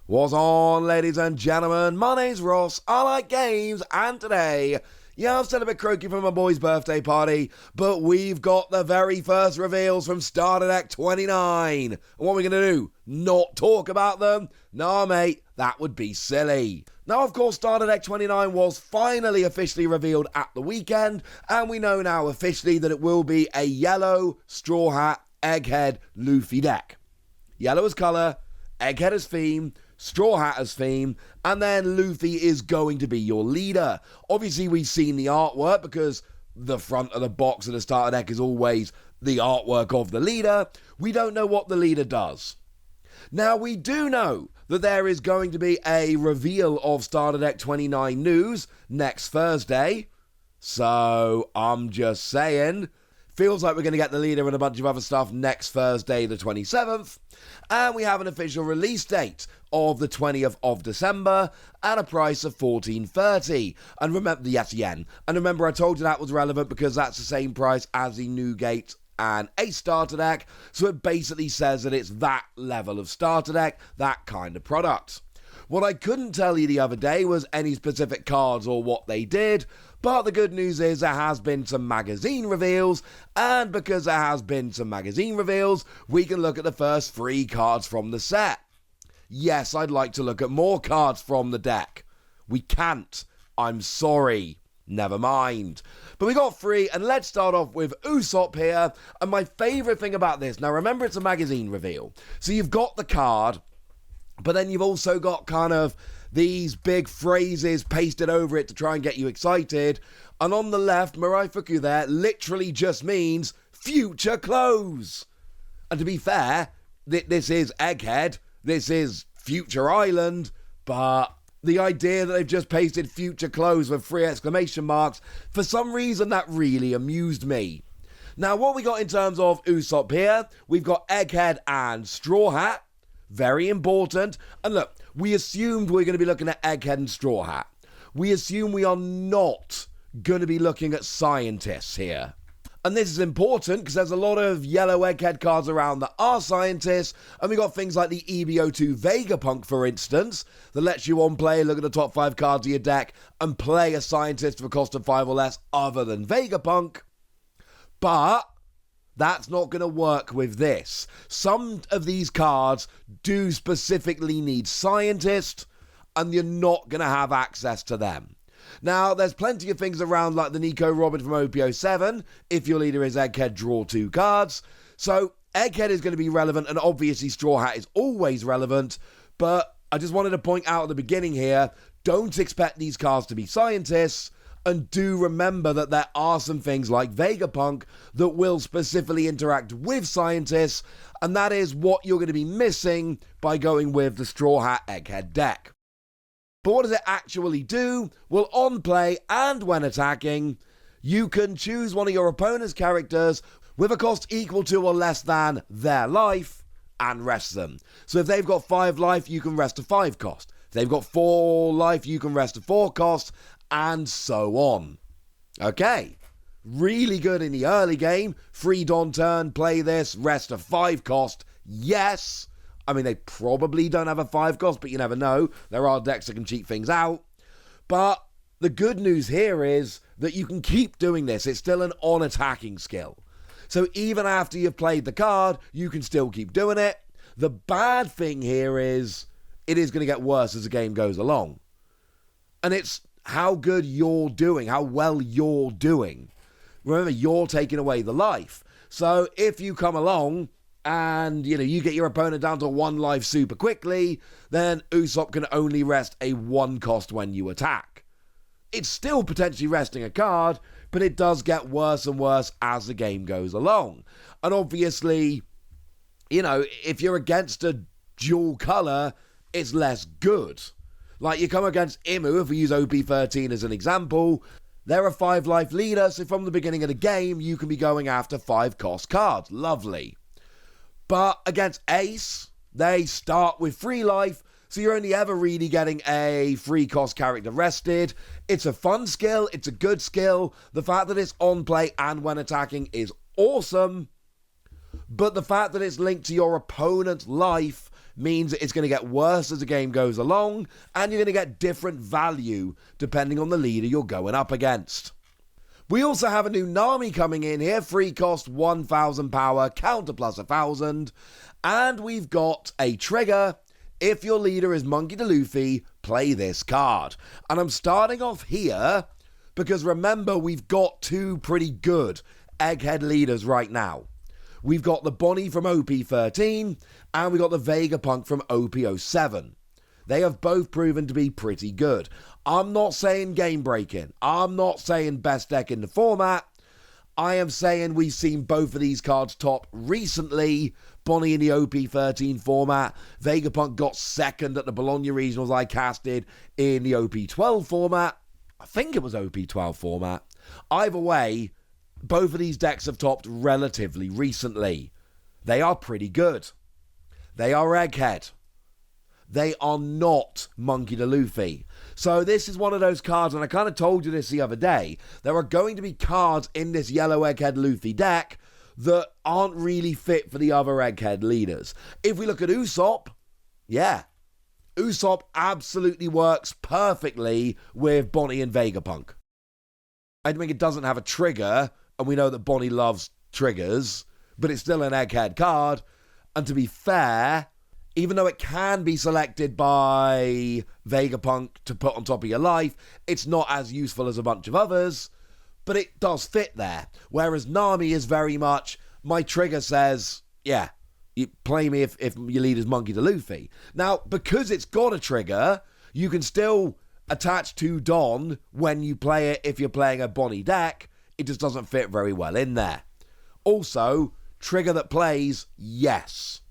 What's on, ladies and gentlemen? My name's Ross, I like games, and today, yeah, I'm still a bit croaky from my boy's birthday party, but we've got the very first reveals from Stardect 29. And what are we going to do? Not talk about them? Nah, mate, that would be silly. Now, of course, Stardect 29 was finally officially revealed at the weekend, and we know now officially that it will be a yellow Straw Hat Egghead Luffy deck. Yellow as colour, Egghead as theme, Straw Hat as theme, and then Luffy is going to be your leader. Obviously, we've seen the artwork because the front of the box of the starter deck is always the artwork of the leader. We don't know what the leader does. Now, we do know that there is going to be a reveal of Starter Deck 29 news next Thursday. So, I'm just saying, feels like we're going to get the leader and a bunch of other stuff next Thursday, the 27th. And we have an official release date of the 20th of December at a price of $14.30. And remember, yes, yen. And remember, I told you that was relevant because that's the same price as the Newgate and a starter deck. So it basically says that it's that level of starter deck, that kind of product. What I couldn't tell you the other day was any specific cards or what they did, but the good news is there has been some magazine reveals, and because there has been some magazine reveals, we can look at the first 3 cards from the set. Yes, I'd like to look at more cards from the deck. We can't. I'm sorry. Never mind. But we got 3, and let's start off with Usopp here, and my favourite thing about this, now remember it's a magazine reveal, so you've got the card, but then you've also got kind of these big phrases pasted over it to try and get you excited. And on the left, Maraifuku there literally just means future clothes. And to be fair, this is Egghead, this is Future Island, but the idea that they've just pasted future clothes with 3 exclamation marks, for some reason that really amused me. Now, what we got in terms of Usopp here, we've got Egghead and Straw Hat. Very important. And look, we assumed we're going to be looking at Egghead and Straw Hat. We assume we are not going to be looking at scientists here. And this is important because there's a lot of yellow Egghead cards around that are scientists. And we got things like the EBO2 Vegapunk, for instance, that lets you on play, look at the top 5 cards of your deck and play a scientist for a cost of 5 or less other than Vegapunk. But that's not going to work with this. Some of these cards do specifically need scientists, and you're not going to have access to them. Now, there's plenty of things around like the Nico Robin from OPO7. If your leader is Egghead, draw 2 cards. So Egghead is going to be relevant, and obviously Straw Hat is always relevant. But I just wanted to point out at the beginning here, don't expect these cards to be scientists. And do remember that there are some things like Vegapunk that will specifically interact with scientists, and that is what you're going to be missing by going with the Straw Hat Egghead deck. But what does it actually do? Well, on play and when attacking, you can choose one of your opponent's characters with a cost equal to or less than their life and rest them. So if they've got 5 life, you can rest a 5 cost. If they've got 4 life, you can rest a 4 cost. And so on. Okay, really good in the early game. Free Dawn turn, play this, rest a 5 cost. Yes. I mean, they probably don't have a 5 cost, but you never know. There are decks that can cheat things out. But the good news here is that you can keep doing this. It's still an on-attacking skill. So even after you've played the card, you can still keep doing it. The bad thing here is it is going to get worse as the game goes along. And it's how good you're doing, how well you're doing. Remember, you're taking away the life. So if you come along and, you get your opponent down to 1 life super quickly, then Usopp can only rest a 1 cost when you attack. It's still potentially resting a card, but it does get worse and worse as the game goes along. And obviously, if you're against a dual color, it's less good. Like, you come against Imu, if we use OP13 as an example, they're a 5 life leader, so from the beginning of the game, you can be going after 5 cost cards. Lovely. But against Ace, they start with 3 life, so you're only ever really getting a 3 cost character rested. It's a fun skill, it's a good skill. The fact that it's on play and when attacking is awesome, but the fact that it's linked to your opponent's life means it's going to get worse as the game goes along, and you're going to get different value depending on the leader you're going up against. We also have a new Nami coming in here, free cost 1000 power, counter plus 1000, and we've got a trigger. If your leader is Monkey D. Luffy, play this card. And I'm starting off here because remember, we've got two pretty good Egghead leaders right now. We've got the Bonnie from OP13, and we got the Vegapunk from OP07. They have both proven to be pretty good. I'm not saying game-breaking. I'm not saying best deck in the format. I am saying we've seen both of these cards top recently. Bonnie in the OP13 format. Vegapunk got second at the Bologna Regionals I casted in the OP12 format. I think it was OP12 format. Either way, both of these decks have topped relatively recently. They are pretty good. They are Egghead. They are not Monkey D. Luffy. So this is one of those cards, and I kind of told you this the other day, there are going to be cards in this yellow Egghead Luffy deck that aren't really fit for the other Egghead leaders. If we look at Usopp, yeah, Usopp absolutely works perfectly with Bonnie and Vegapunk. I think it doesn't have a trigger, and we know that Bonnie loves triggers, but it's still an Egghead card, and to be fair, even though it can be selected by Vegapunk to put on top of your life, it's not as useful as a bunch of others, but it does fit there. Whereas Nami is very much, my trigger says, yeah, you play me if your leader's Monkey D. Luffy. Now, because it's got a trigger, you can still attach to Don when you play it if you're playing a Bonnie deck. It just doesn't fit very well in there. Also, trigger that plays, yes.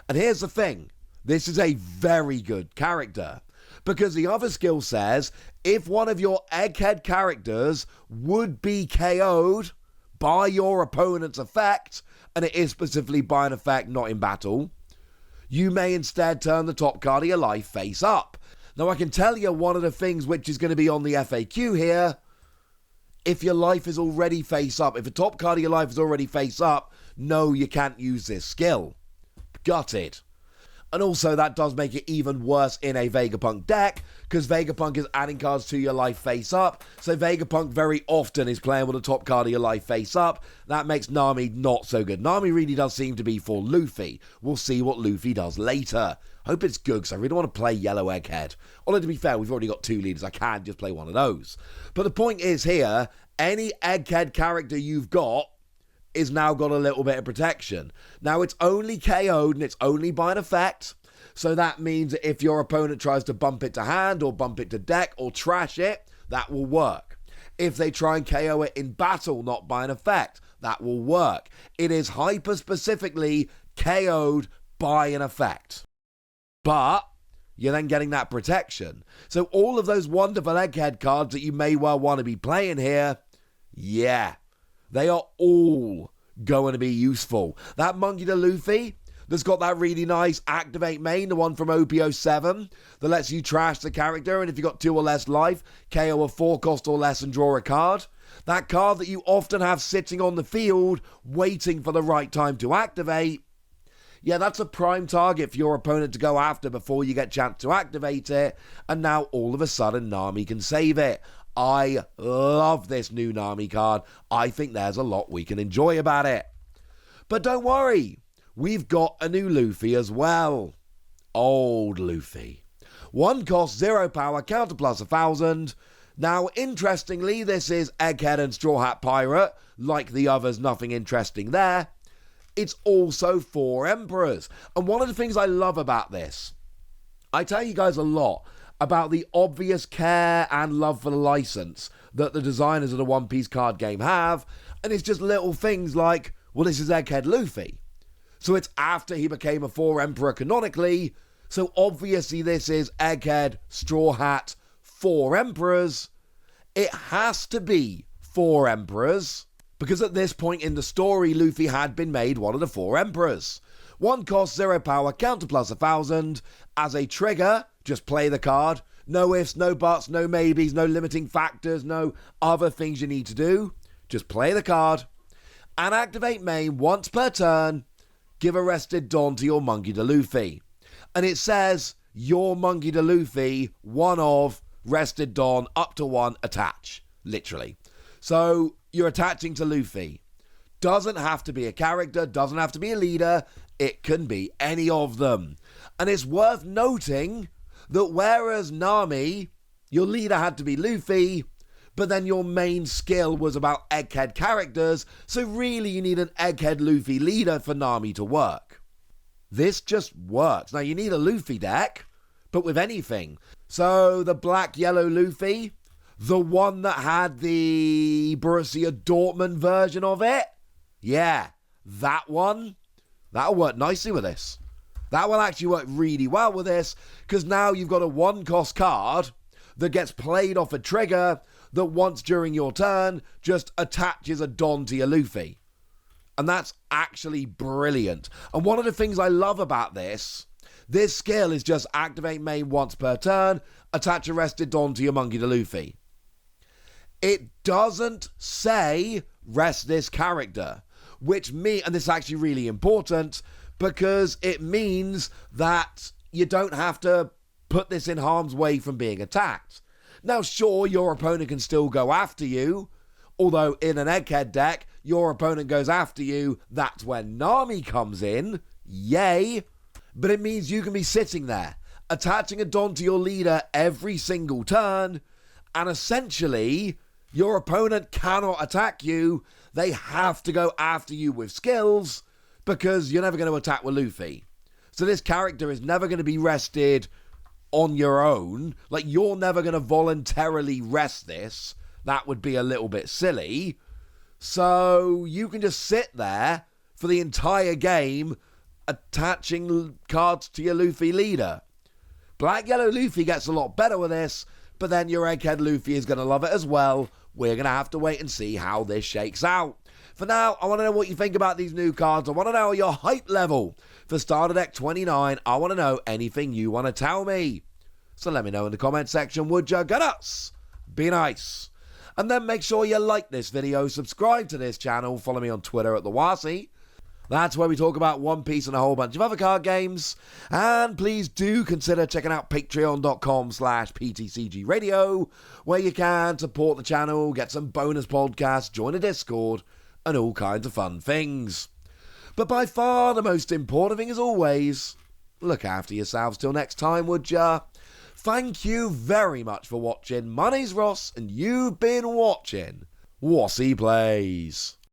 And here's the thing, this is a very good character, because the other skill says, if one of your Egghead characters would be KO'd by your opponent's effect, and it is specifically by an effect not in battle, you may instead turn the top card of your life face up. Now I can tell you one of the things which is going to be on the FAQ here, if your life is already face up, if a top card of your life is already face up, no, you can't use this skill. Gutted. And also that does make it even worse in a Vegapunk deck, because Vegapunk is adding cards to your life face up, so Vegapunk very often is playing with the top card of your life face up. That makes Nami not so good. Nami really does seem to be for Luffy. We'll see what Luffy does later. Hope it's good, because I really want to play Yellow Egghead. Although to be fair, we've already got two leaders, I can just play one of those. But the point is here, any Egghead character you've got is now got a little bit of protection. Now it's only KO'd and it's only by an effect, so that means that if your opponent tries to bump it to hand or bump it to deck or trash it, that will work. If they try and KO it in battle, not by an effect, that will work. It is hyper specifically KO'd by an effect. But you're then getting that protection. So all of those wonderful Egghead cards that you may well want to be playing here, yeah, they are all going to be useful. That Monkey D. Luffy that's got that really nice activate main, the one from OP07, that lets you trash the character, and if you've got 2 or less life, KO a 4 cost or less and draw a card. That card that you often have sitting on the field, waiting for the right time to activate. Yeah, that's a prime target for your opponent to go after before you get a chance to activate it, and now all of a sudden Nami can save it. I love this new Nami card. I think there's a lot we can enjoy about it. But don't worry, we've got a new Luffy as well. Old Luffy. 1 cost, 0 power, counter plus 1000. Now, interestingly, this is Egghead and Straw Hat Pirate. Like the others, nothing interesting there. It's also 4 Emperors. And one of the things I love about this, I tell you guys a lot about the obvious care and love for the license that the designers of the One Piece card game have, and it's just little things like, well, this is Egghead Luffy, so it's after he became a 4 Emperor canonically, so obviously this is Egghead, Straw Hat, 4 Emperors. It has to be 4 Emperors, because at this point in the story, Luffy had been made one of the 4 Emperors. 1 cost, 0 power, counter plus 1000. As a trigger, just play the card. No ifs, no buts, no maybes, no limiting factors, no other things you need to do. Just play the card. And activate main once per turn. Give a rested Dawn to your Monkey D. Luffy. And it says, your monkey to Luffy, one of, rested Don, up to one, attach. Literally. So, you're attaching to Luffy. Doesn't have to be a character, doesn't have to be a leader, it can be any of them. And it's worth noting that whereas Nami, your leader had to be Luffy, but then your main skill was about Egghead characters, so really you need an Egghead Luffy leader for Nami to work. This just works. Now you need a Luffy deck, but with anything. So the black-yellow Luffy, the one that had the Borussia Dortmund version of it, yeah, that one, that'll work nicely with this. That will actually work really well with this, because now you've got a one-cost card that gets played off a trigger that once during your turn just attaches a Don to your Luffy. And that's actually brilliant. And one of the things I love about this skill is just activate main once per turn, attach a rested Don to your monkey to Luffy. It doesn't say rest this character, which and this is actually really important, because it means that you don't have to put this in harm's way from being attacked. Now, sure, your opponent can still go after you, although in an Egghead deck, your opponent goes after you, that's when Nami comes in, yay, but it means you can be sitting there, attaching a Don to your leader every single turn, and essentially, your opponent cannot attack you, they have to go after you with skills, because you're never going to attack with Luffy. So this character is never going to be rested on your own. Like, you're never going to voluntarily rest this. That would be a little bit silly. So you can just sit there for the entire game attaching cards to your Luffy leader. Black-yellow Luffy gets a lot better with this, but then your Egghead Luffy is going to love it as well. We're going to have to wait and see how this shakes out. For now, I want to know what you think about these new cards. I want to know your hype level for Stardect 29. I want to know anything you want to tell me. So let me know in the comment section, would you? Get us. Be nice. And then make sure you like this video, subscribe to this channel, follow me on Twitter at TheWasi. That's where we talk about One Piece and a whole bunch of other card games. And please do consider checking out patreon.com/PTCG Radio, where you can support the channel, get some bonus podcasts, join a Discord, and all kinds of fun things. But by far the most important thing, as always, look after yourselves till next time, would ya? Thank you very much for watching. My name's Ross, and you've been watching Wasi Plays.